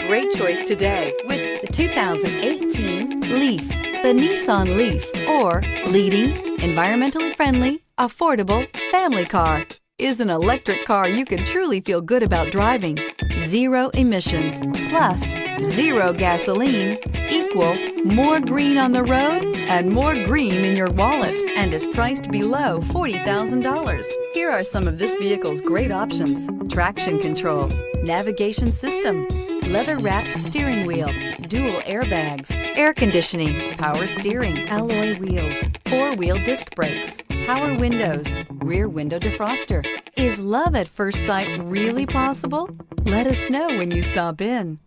great choice today with the 2018 Leaf. The Nissan Leaf, or leading, environmentally friendly, affordable family car, is an electric car you can truly feel good about driving. Zero emissions plus zero gasoline equal more green on the road and more green in your wallet, and is priced below $40,000. Here are some of this vehicle's great options: traction control, navigation system, leather-wrapped steering wheel, dual airbags, air conditioning, power steering, alloy wheels, four-wheel disc brakes, power windows, rear window defroster. Is love at first sight really possible? Let us know when you stop in.